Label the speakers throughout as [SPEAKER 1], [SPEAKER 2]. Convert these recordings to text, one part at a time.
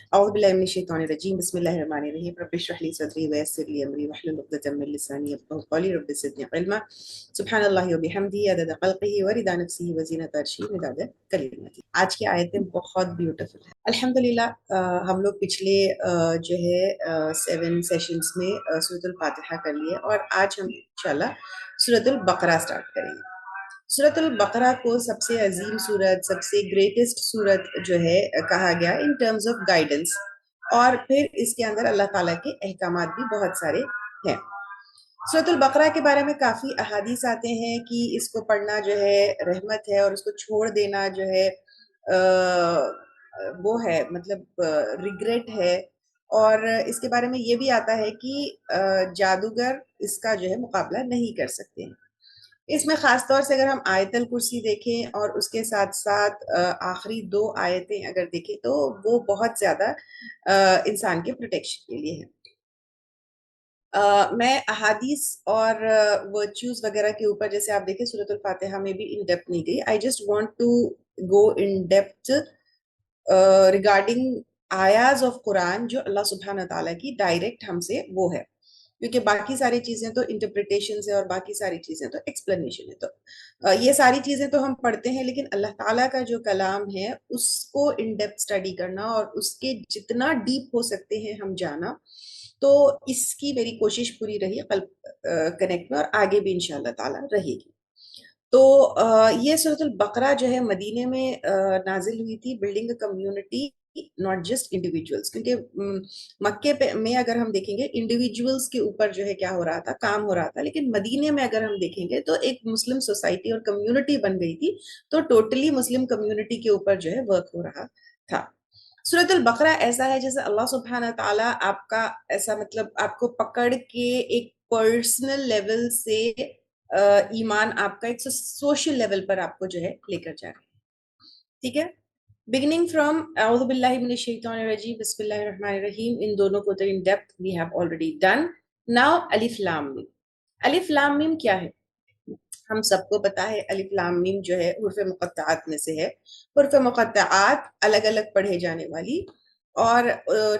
[SPEAKER 1] أعوذ بالله من الشيطان الرجيم بسم الله الرحمن الرحيم رب اشرح لي صدري ويسر لي أمري واحلل عقدة من لساني يفقهوا قولي رب زدني علما سبحان الله وبحمده عدد خلقه ورضا نفسه وزینة عرشه مداد کلماته۔ آج کی آیتیں بہت بیوٹیفل ہیں الحمدللہ۔ ہم لوگ پچھلے جو ہے 7 سیشنز میں سورۃ الفاتحہ کر لیے اور آج ہم انشاءاللہ سورۃ البقرہ سٹارٹ کریں گے۔ سورۃ البقرہ کو سب سے عظیم سورت، سب سے گریٹسٹ سورت جو ہے کہا گیا ان ٹرمز آف گائیڈنس، اور پھر اس کے اندر اللہ تعالیٰ کے احکامات بھی بہت سارے ہیں۔ سورۃ البقرہ کے بارے میں کافی احادیث آتے ہیں کہ اس کو پڑھنا جو ہے رحمت ہے اور اس کو چھوڑ دینا جو ہے وہ ہے مطلب ریگریٹ ہے، اور اس کے بارے میں یہ بھی آتا ہے کہ جادوگر اس کا جو ہے مقابلہ نہیں کر سکتے ہیں۔ اس میں خاص طور سے اگر ہم آیت الکرسی دیکھیں اور اس کے ساتھ ساتھ آخری 2 آیتیں اگر دیکھیں تو وہ بہت زیادہ انسان کے پروٹیکشن کے لیے ہے۔ میں احادیث اور ورچوز وغیرہ کے اوپر جیسے آپ دیکھیں سورۃ الفاتحہ میں بھی ان ڈیپتھ نہیں گئی۔ I just want to go in depth regarding آیاز آف قرآن جو اللہ سبحانہ تعالیٰ کی ڈائریکٹ ہم سے وہ ہے، کیونکہ باقی ساری چیزیں تو انٹرپریٹیشن سے اور باقی ساری چیزیں تو ایکسپلینیشن ہے، تو یہ ساری چیزیں تو ہم پڑھتے ہیں، لیکن اللہ تعالیٰ کا جو کلام ہے اس کو ان ڈیپتھ اسٹڈی کرنا اور اس کے جتنا ڈیپ ہو سکتے ہیں ہم جانا، تو اس کی میری کوشش پوری رہی قلب کنیکٹ میں، اور آگے بھی انشاءاللہ تعالیٰ رہے گی۔ تو یہ سورۃ البقرہ جو ہے مدینے میں نازل ہوئی تھی، building a community not just individuals, کیونکہ مکے میں اگر ہم دیکھیں گے انڈیویجولس کے اوپر جو ہے کیا ہو رہا تھا، کام ہو رہا تھا، لیکن مدینے میں اگر ہم دیکھیں گے تو ایک مسلم سوسائٹی اور کمیونٹی بن گئی تھی، تو ٹوٹلی مسلم کمیونٹی کے اوپر جو ہے ورک ہو رہا تھا۔ سورۃ البقرہ ایسا ہے جیسے اللہ سبحانہ تعالیٰ آپ کا ایسا مطلب آپ کو پکڑ کے ایک پرسنل لیول سے ایمان آپ کا ایک سوشل لیول پر آپ کو جو ہے لے کر جا رہا ہے، ٹھیک ہے۔ beginning from اعوذ باللہ من الشیطان الرجیم بسم اللہ الرحمن الرحیم، ان دونوں کو تو in depth we have already done. now الف لام میم۔ الف لام میم کیا ہے؟ ہم سب کو پتا ہے الف لام میم جو ہے حروف مقطعات میں سے ہے۔ حروف مقطعات الگ الگ پڑھے جانے والی، اور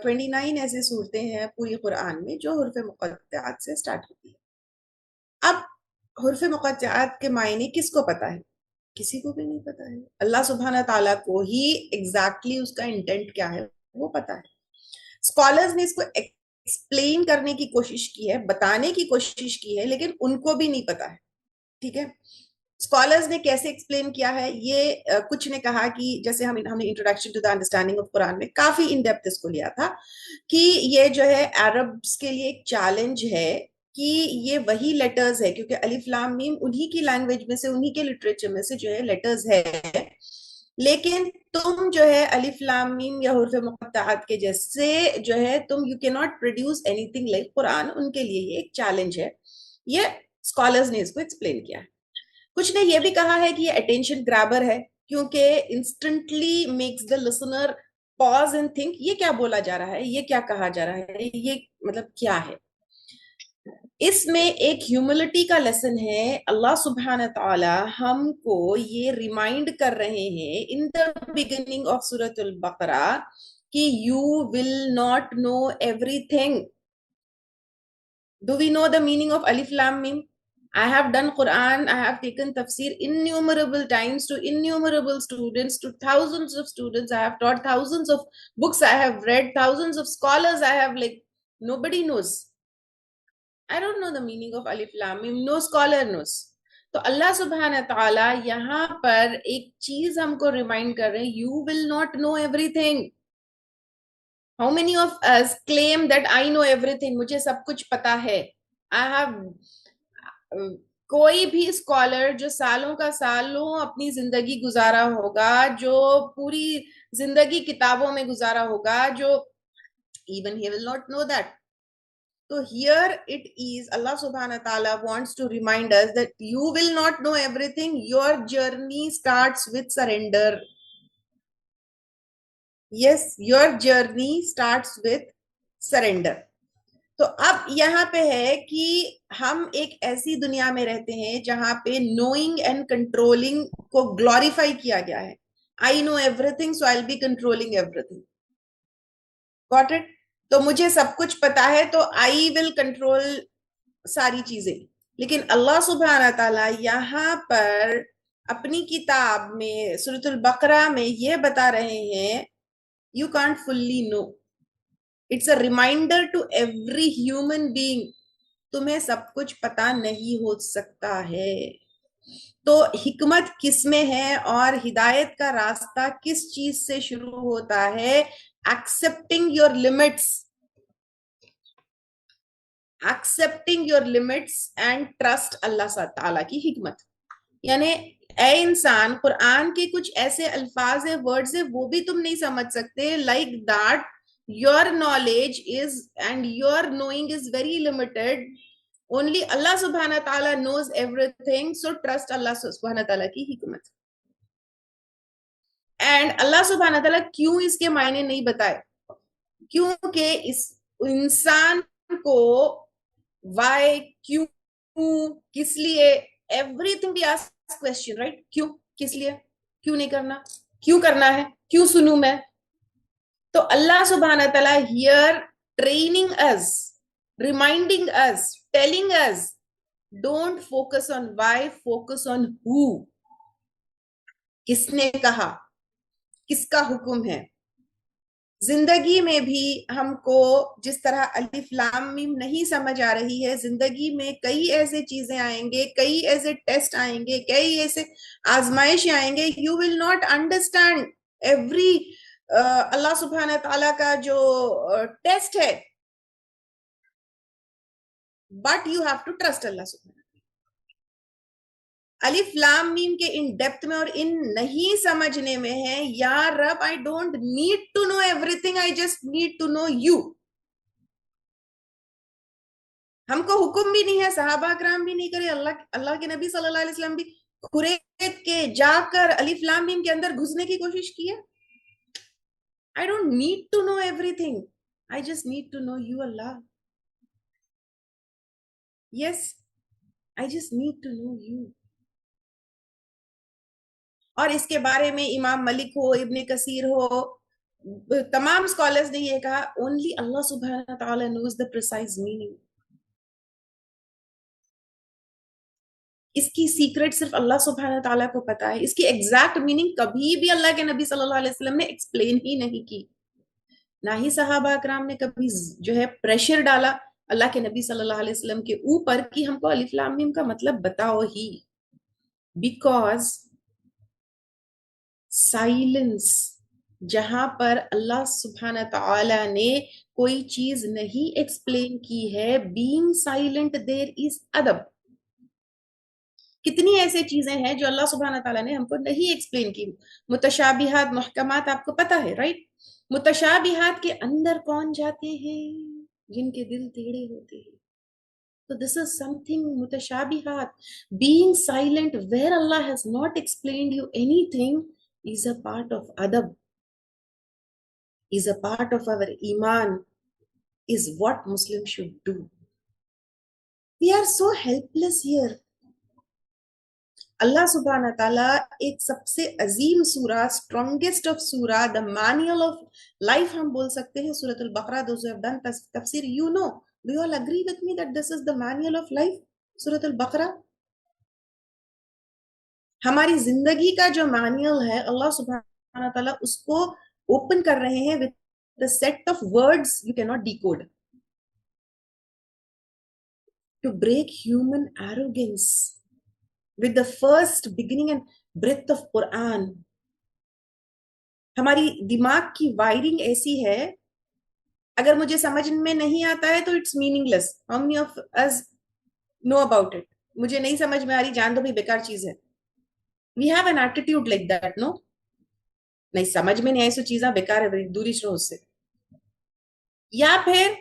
[SPEAKER 1] 29 ایسے صورتیں ہیں پوری قرآن میں جو حروف مقطعات سے سٹارٹ ہوتی ہے۔ اب حروف مقطعات کے معنی کس کو پتا ہے؟ کسی کو بھی نہیں پتا ہے، اللہ سبحانہ تعالیٰ کو ہی ایگزیکٹلی اس کا انٹینٹ کیا ہے وہ پتا ہے۔ اسکالرز نے اس کو ایکسپلین کرنے کی کوشش کی ہے، بتانے کی کوشش کی ہے، لیکن ان کو بھی نہیں پتا ہے، ٹھیک ہے۔ اسکالرز نے کیسے ایکسپلین کیا ہے، یہ کچھ نے کہا کہ جیسے ہم نے introduction to the understanding of Quran میں کافی ان ڈیپتھ اس کو لیا تھا کہ یہ جو ہے عربس کے لیے ایک چیلنج ہے کہ یہ وہی لیٹرز ہے، کیونکہ الف لام میم انہی کی لینگویج میں سے انہی کے لٹریچر میں سے جو ہے لیٹرز ہے، لیکن تم جو ہے الف لام میم یا حروف مقطعات کے جیسے جو ہے تم یو کی not produce anything like Quran, ان کے لیے یہ ایک چیلنج ہے۔ یہ اسکالرز نے اس کو ایکسپلین کیا ہے۔ کچھ نے یہ بھی کہا ہے کہ یہ اٹینشن گرابر ہے، کیونکہ instantly makes the listener pause and think یہ کیا بولا جا رہا ہے، یہ کیا کہا جا رہا ہے، یہ مطلب کیا ہے۔ اس میں ایک ہیوملٹی کا لیسن ہے، اللہ سبحانہ تعالی ہم کو یہ ریمائنڈ کر رہے ہیں ان دا بگننگ آف سورۃ البقرہ کہ یو ول ناٹ نو ایوری تھنگ۔ Do we know the meaning of الف لام میم؟ I have done Quran, I have taken tafsir innumerable times to innumerable students, to thousands of students, I have taught thousands of books, I have read thousands of scholars, I have like, nobody knows. I don't know the meaning of alif lam mim, no scholar knows. تو اللہ سبحانہ تعالیٰ یہاں پر ایک چیز ہم کو remind کر رہے ہیں، you will not know everything. How many of us claim that I know everything, مجھے سب کچھ پتا ہے؟ I have کوئی بھی اسکالر جو سالوں کا سالوں اپنی زندگی گزارا ہوگا، جو پوری زندگی کتابوں میں گزارا ہوگا، جو even he will not know that. So here it is, Allah subhanahu wa ta'ala wants to remind us that you will not know everything. Your journey starts with surrender. Yes, your journey starts with surrender. تو اب یہاں پہ ہے کہ ہم ایک ایسی دنیا میں رہتے ہیں جہاں پہ نوئنگ اینڈ کنٹرولنگ کو گلوریفائی کیا گیا ہے۔ I know everything so I'll be controlling everything. Got it? تو مجھے سب کچھ پتا ہے تو آئی ول کنٹرول ساری چیزیں. لیکن اللہ سبحانہ تعالیٰ یہاں پر اپنی کتاب میں سورۃ البقرہ میں یہ بتا رہے ہیں you can't fully know. It's a reminder to every human being, تمہیں سب کچھ پتا نہیں ہو سکتا ہے. تو حکمت کس میں ہے اور ہدایت کا راستہ کس چیز سے شروع ہوتا ہے؟ Accepting your limits, accepting your limits and trust اللہ تعالیٰ کی حکمت. یعنی اے انسان, قرآن کے کچھ ایسے الفاظ ہیں, ورڈز ہیں, وہ بھی تم نہیں سمجھ سکتے. Like that your knowledge is and your knowing is very limited. Only Allah subhanahu wa ta'ala knows everything, so trust Allah subhanahu wa ta'ala کی حکمت. and Allah subhanahu wa ta'ala کیوں اس کے معنی نہیں بتائے؟ کیونکہ اس انسان کو why, کیوں, کس لیے, everything we ask question, right? کیوں, کس لیے, کیوں نہیں کرنا, کیوں کرنا ہے, کیوں سنوں میں. تو اللہ سبحانہ تعالیٰ here training us, reminding us, telling us, don't focus on why, focus on who. کس نے کہا, کس کا حکم ہے. زندگی میں بھی ہم کو جس طرح الف لام میم نہیں سمجھ آ رہی ہے, زندگی میں کئی ایسے چیزیں آئیں گے, کئی ایسے ٹیسٹ آئیں گے, کئی ایسے آزمائش آئیں گے. You will not understand every اللہ سبحانہ تعالیٰ کا جو ٹیسٹ ہے, but you have to trust اللہ سبحانہ. الف لام میم کے ان ڈیپتھ میں اور ان نہیں سمجھنے میں ہے, یا رب I don't need to know ایوری تھنگ, I just need to know you. ہم کو حکم بھی نہیں ہے, صحابہ کرام بھی نہیں کرے, اللہ کے نبی صلی اللہ علیہ وسلم بھی کھریت کے جا کر الف لام میم کے اندر گھسنے کی کوشش کی ہے. I don't need to know everything. I just need to know you, Allah. Yes, I just need to know you. اور اس کے بارے میں امام ملک ہو, ابن کثیر ہو, تمام اسکالرز نے یہ کہا only Allah subhanahu wa ta'ala knows the precise meaning. اس کی سیکرٹ صرف اللہ سبحانہ تعالیٰ کو پتا ہے. اس کی ایگزیکٹ میننگ کبھی بھی اللہ کے نبی صلی اللہ علیہ وسلم نے ایکسپلین ہی نہیں کی, نہ ہی صحابہ اکرام نے کبھی جو ہے پریشر ڈالا اللہ کے نبی صلی اللہ علیہ وسلم کے اوپر کہ ہم کو الف لام میم کا مطلب بتاؤ ہی. بیکاز سائلنس, جہاں پر اللہ سبحانہ تعالیٰ نے کوئی چیز نہیں ایکسپلین کی ہے, بینگ سائلنٹ دیر از ادب. کتنی ایسے چیزیں ہیں جو اللہ سبحانہ تعالیٰ نے ہم کو نہیں ایکسپلین کی. متشابہات, محکمات آپ کو پتا ہے, رائٹ؟ متشابہات کے اندر کون جاتے ہیں؟ جن کے دل ٹیڑھے ہوتے ہیں. So this is something متشابہات. Being silent where Allah has not explained you anything is a part of adab, is a part of our iman, is what Muslims should do. We are so helpless here. اللہ سبحانہ تعالیٰ ایک سب سے عظیم سورہ, strongest of سورہ, دا manual of life ہم بول سکتے ہیں, سورۃ البقرہ. دوز ہو ہیو ڈن تفسیر, you know, do you all agree with me that this is the manual of life, سورۃ البقرہ. ہماری زندگی کا جو مینول ہے, اللہ سبحانہ تعالیٰ اس کو اوپن کر رہے ہیں with the set of words you cannot decode to break human arrogance with the first beginning and breath of Quran. ہماری دماغ کی وائرنگ ایسی ہے, اگر مجھے سمجھ میں نہیں آتا ہے تو its meaning less. How many of us know about it? مجھے نہیں سمجھ میں آ رہی, جان دو بھی بیکار چیز ہے. We have an attitude like that, no? نہیں سمجھ میں نہیں آئی سو چیزاں بیکار ہے, دوری رہو اس سے. یا پھر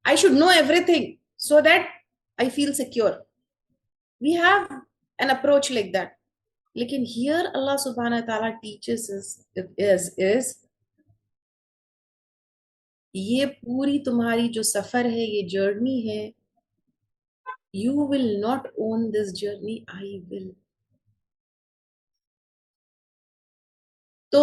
[SPEAKER 1] I should know everything so that I feel secure. We have an approach like that. لیکن here اللہ سبحانہ تعالیٰ teaches us is یہ پوری تمہاری جو سفر ہے, یہ جرنی ہے, you will not own this journey, I will. تو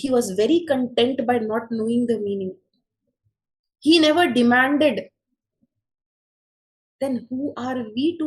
[SPEAKER 1] he was very content by not knowing the meaning. He never demanded. Then who are we to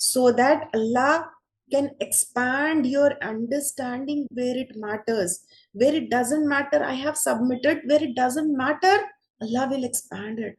[SPEAKER 1] so that Allah can expand your understanding where it matters. Where it doesn't matter, I have submitted. Where it doesn't matter, Allah will expand it.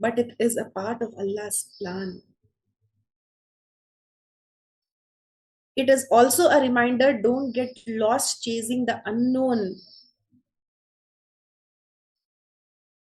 [SPEAKER 1] but it is a part of Allah's plan. It is also a reminder, don't get lost chasing the unknown.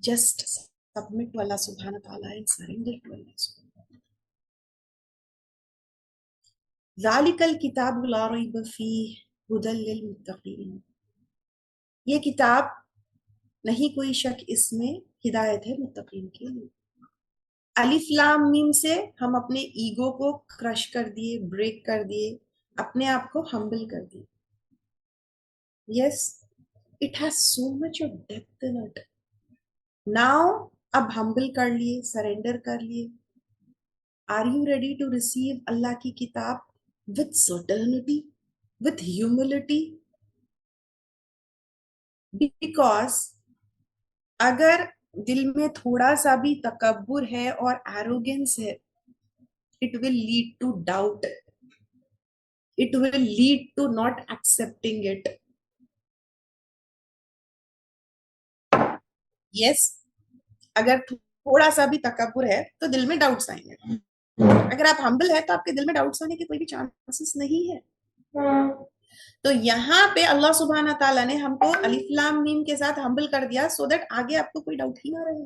[SPEAKER 1] just submit to Allah subhanahu wa ta'ala and surrender to Allah subhanahu wa ta'ala. ذَلِكَ الْكِتَابُ لَا رَيْبَ فِيهِ هُدًى لِلْمُتَّقِينَ. یہ کتاب نہیں کوئی شک اس میں ہدایت ہے متقین کے لیے. الف لام میم سے ہم اپنے ایگو کو کرش کر دیے، بریک کر دیے، اپنے آپ کو ہمبل کر دیے. Yes, it has so much of depth in it. Now اب ہمبل کر لیے، سرینڈر کر لیے. Are you ready to receive اللہ کی کتاب with certainty, with humility? Because اگر دل میں تھوڑا سا بھی تکبر ہے اور arrogance ہے, it will lead to doubt. It will lead to not accepting it. Yes, اگر تھوڑا سا بھی تکبر ہے تو دل میں ڈاؤٹس آئیں گے. اگر آپ ہمبل ہے تو آپ کے دل میں ڈاؤٹس آنے کے کوئی بھی چانسز نہیں ہے. تو یہاں پہ اللہ سبحانہ تعالیٰ نے ہم کو الف لام میم کے ساتھ ہمبل کر دیا سو دیٹ آگے آپ کو کوئی ڈاؤٹ ہی نہ رہے.